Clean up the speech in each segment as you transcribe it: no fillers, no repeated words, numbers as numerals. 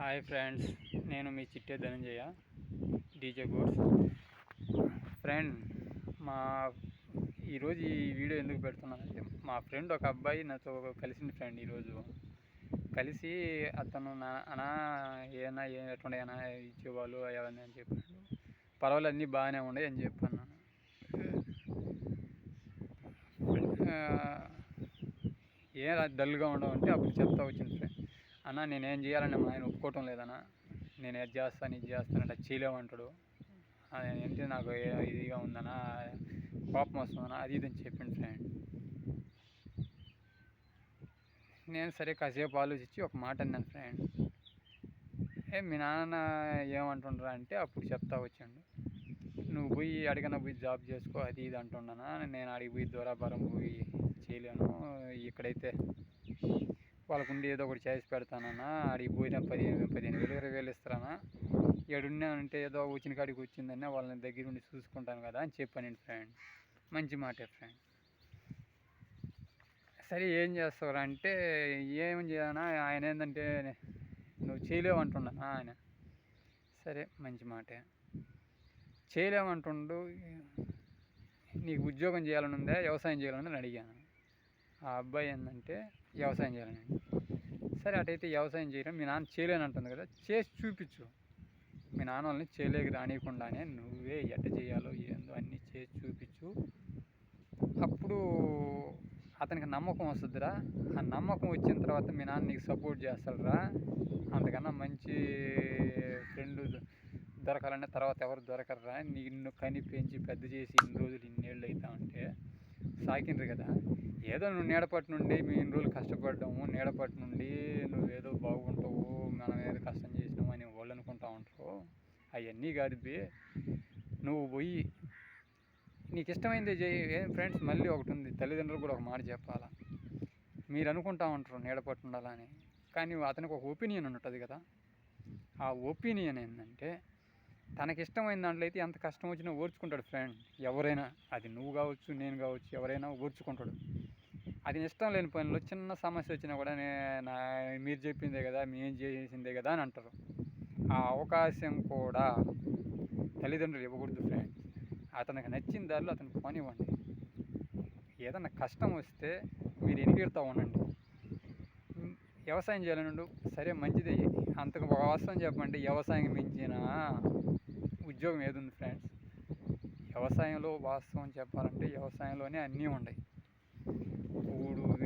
Hi friends, నేను మీ చిట్టే Dhananjaya DJ goods friend. మా ఈరోజు ఈ వీడియో ఎందుకు పెడుతున్నానంటే, మా ఫ్రెండ్ ఒక అబ్బాయి నాతో కలిసింది ఫ్రెండ్. ఈరోజు కలిసి అతను అనా ఏమైనా ఎటువంటి అయినా ఇచ్చేవాళ్ళు అవన్నీ అని చెప్పాడు. పర్వాలేదు, అన్నీ బాగానే ఉన్నాయి అని చెప్పాను. ఏ డల్గా ఉండవంటే అప్పుడు చెప్తా వచ్చింది ఫ్రెండ్. అన్న, నేనేం చేయాలని మా ఆయన ఒప్పుకోవటం లేదన్నా, నేను ఇది చేస్తాను ఇది చేస్తానంటే అది చేయలేమంటాడు. ఏంటి నాకు ఇదిగా ఉందన్నా, కోపం వస్తుందన్నా, అది ఇది అని చెప్పింది ఫ్రెండ్. నేను సరే కాసేపు ఆలోచించి ఒక మాట అన్నాను ఫ్రెండ్. మీ నాన్న ఏమంటుండ్రా అంటే అప్పుడు చెప్తా వచ్చాడు. నువ్వు పోయి అడిగిన పోయి జాబ్ చేసుకో అది ఇది అంటున్నానా, నేను అడిగి పోయి దూరాభారం పోయి చేయలేను. ఇక్కడైతే వాళ్ళకు ఉండి ఏదో ఒకటి చేసి పెడతానన్నా, అడిగి పోయినా 15,000 20,000 ఇస్తారన్నా. అంటే ఏదో వచ్చిన కాడికి వచ్చిందన్నా వాళ్ళని దగ్గర ఉండి చూసుకుంటాను కదా అని చెప్పాను ఫ్రెండ్. మంచి మాటే ఫ్రెండ్. సరే ఏం చేస్తావురా అంటే, ఏం చేయాలన్నా ఆయన ఏంటంటే నువ్వు చేయలేవంటున్నాను ఆయన. సరే మంచి మాటే, చేయలేమంటుండు. నీకు ఉద్యోగం చేయాలని ఉందా, వ్యవసాయం చేయాలని అడిగాను. ఆ అబ్బాయి ఏంటంటే వ్యవసాయం చేయాలని. సరే అటైతే వ్యవసాయం చేయడం, మీ నాన్న చేయలేని అంటుంది కదా, చేసి చూపించు. మీ నాన్న వాళ్ళని చేయలేక రానియకుండానే నువ్వే ఎట్ట చేయాలో ఏందో అన్నీ చేసి చూపించు. అప్పుడు అతనికి నమ్మకం వస్తుందిరా. ఆ నమ్మకం వచ్చిన తర్వాత మీ నాన్న నీకు సపోర్ట్ చేస్తాడురా. అంతకన్నా మంచి ఫ్రెండ్ దొరకాలంటే తర్వాత ఎవరు దొరకరురా. నిన్ను కని పెంచి పెద్ద చేసి ఇన్ని రోజులు ఇన్నేళ్ళు అవుతామంటే సాకిండ్రు కదా. ఏదో నువ్వు నీడపట్టు నుండి మీ ఇన్ని రోజులు కష్టపడ్డాము, నీడపట్టు నుండి నువ్వేదో బాగుంటావు, మనం ఏదో కష్టం చేసినాము అని వాళ్ళు అనుకుంటా ఉంటారు. అవన్నీ కాదు బి, నువ్వు పోయి నీకు ఇష్టమైంది చేయి. ఏం ఫ్రెండ్స్, మళ్ళీ ఒకటి ఉంది, తల్లిదండ్రులు కూడా ఒక మాట చెప్పాలా. మీరు అనుకుంటా ఉంటారు నీడపట్టు ఉండాలని, కానీ అతనికి ఒక ఒపీనియన్ ఉంటుంది కదా. ఆ ఒపీనియన్ ఏంటంటే, తనకిష్టమైన దాంట్లో అయితే ఎంత కష్టం వచ్చినా ఓర్చుకుంటాడు ఫ్రెండ్. ఎవరైనా, అది నువ్వు కావచ్చు నేను కావచ్చు, ఎవరైనా ఓర్చుకుంటాడు. అది ఇష్టం లేని పనిలో చిన్న సమస్య వచ్చినా కూడా మీరు చెప్పిందే కదా, మేము చేసిందే కదా అని అంటారు. ఆ అవకాశం కూడా తల్లిదండ్రులు ఇవ్వకూడదు ఫ్రెండ్. అతనికి నచ్చిన దారిలో అతనికి పోనివ్వండి. ఏదన్నా కష్టం వస్తే మీరు ఎనికెడతా ఉండండి. వ్యవసాయం చేయాలని సరే మంచిదే. అంతకు వాస్తవం చెప్పండి, వ్యవసాయం మించిన ఉద్యోగం ఏది ఉంది ఫ్రెండ్స్? వ్యవసాయంలో వాస్తవం చెప్పాలంటే వ్యవసాయంలోనే అన్నీ ఉన్నాయి.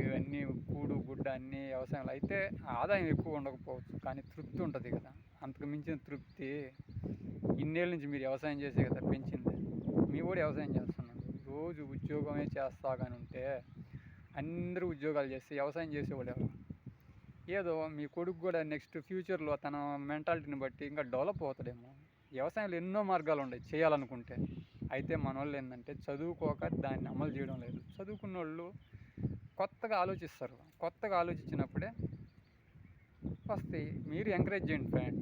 ఇవన్నీ కూడు గుడ్డ అన్నీ వ్యవసాయంలో అయితే ఆదాయం ఎక్కువ ఉండకపోవచ్చు, కానీ తృప్తి ఉంటుంది కదా. అంతకు మించిన తృప్తి ఇన్నేళ్ళ నుంచి మీరు వ్యవసాయం చేసే కదా పెంచింది. మీ కూడా వ్యవసాయం చేస్తున్నాడు, రోజు ఉద్యోగమే చేస్తా కానీ ఉంటే అందరూ ఉద్యోగాలు చేస్తే వ్యవసాయం చేసేవాడు ఎవరు? ఏదో మీ కొడుకు కూడా నెక్స్ట్ ఫ్యూచర్లో తన మెంటాలిటీని బట్టి ఇంకా డెవలప్ అవుతాడేమో. వ్యవసాయంలో ఎన్నో మార్గాలు ఉన్నాయి చేయాలనుకుంటే. అయితే మన వాళ్ళు ఏంటంటే చదువుకోక దాన్ని అమలు చేయడం లేదు. చదువుకున్న వాళ్ళు కొత్తగా ఆలోచిస్తారు. కొత్తగా ఆలోచించినప్పుడే వస్తాయి. మీరు ఎంకరేజ్ చేయండి ఫ్రెండ్.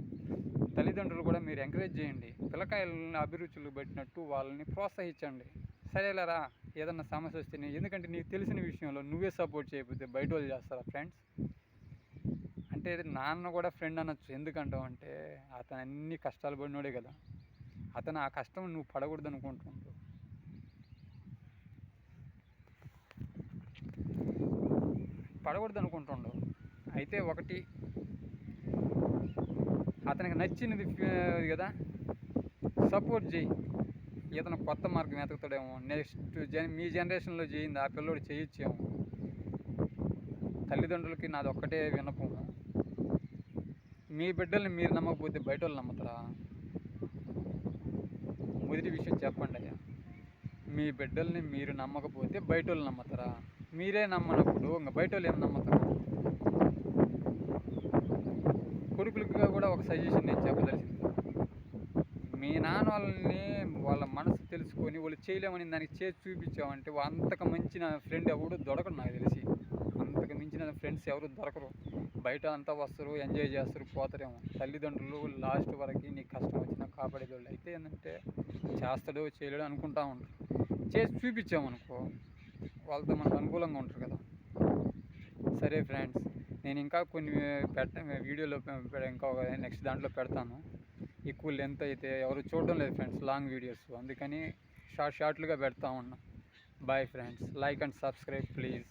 తల్లిదండ్రులు కూడా మీరు ఎంకరేజ్ చేయండి. పిల్లకాయలని అభిరుచులు పెట్టినట్టు వాళ్ళని ప్రోత్సహించండి. సరేలేరా, ఏదన్నా సమస్య వస్తే ఎందుకంటే నీకు తెలిసిన విషయంలో నువ్వే సపోర్ట్ చేయకపోతే బయట వాళ్ళు చేస్తారా ఫ్రెండ్స్? అంటే నాన్న కూడా ఫ్రెండ్ అనొచ్చు. ఎందుకంటావు అంటే అతను అన్ని కష్టాలు పడినోడే కదా. అతను ఆ కష్టం నువ్వు పడకూడదు అనుకుంటుంటావు. అయితే ఒకటి, అతనికి నచ్చినది కదా సపోర్ట్ చేయి. ఏదైనా కొత్త మార్గం వెతుకుతాడేమో. నెక్స్ట్ మీ జనరేషన్లో చేయింది ఆ పిల్లోడు చేయొచ్చేమో. తల్లిదండ్రులకి నాది ఒక్కటే విన్నపం, మీ బిడ్డల్ని మీరు నమ్మకపోతే బయట వాళ్ళు నమ్ముతారా? మొదటి విషయం చెప్పండి అయ్యా. మీ బిడ్డల్ని మీరు నమ్మకపోతే బయట వాళ్ళు నమ్ముతారా? మీరే నమ్మనప్పుడు ఇంకా బయట వాళ్ళు ఏం నమ్ముతారు? కొడుకులకి కూడా ఒక సజెషన్ నేను చెప్పదలిసింది, మీ నాన్న వాళ్ళని వాళ్ళ మనసు తెలుసుకొని వాళ్ళు చేయలేమని దానికి చేసి చూపించామంటే అంతకు మించిన ఫ్రెండ్ ఎవడు దొరకడు నాకు తెలిసి. అంతకు మించిన ఫ్రెండ్స్ ఎవరు దొరకరు. బయట అంతా వస్తారు, ఎంజాయ్ చేస్తారు, పోతారేమో. తల్లిదండ్రులు లాస్ట్ వరకు నీకు కష్టం వచ్చినా కాపాడేవాళ్ళు. అయితే ఏంటంటే చేస్తాడో చేయలేడో అనుకుంటా ఉంటారు. చేసి చూపించామనుకో వాళ్ళతో మనకు అనుకూలంగా ఉంటారు కదా. సరే ఫ్రెండ్స్, నేను ఇంకా కొన్ని వీడియోలో ఇంకా నెక్స్ట్ దాంట్లో పెడతాను. ఎక్కువ లెంత్ అయితే ఎవరు చూడడం లేదు ఫ్రెండ్స్ లాంగ్ వీడియోస్, అందుకని షార్ట్లుగా పెడతా ఉన్నా. Bye friends, like and subscribe please.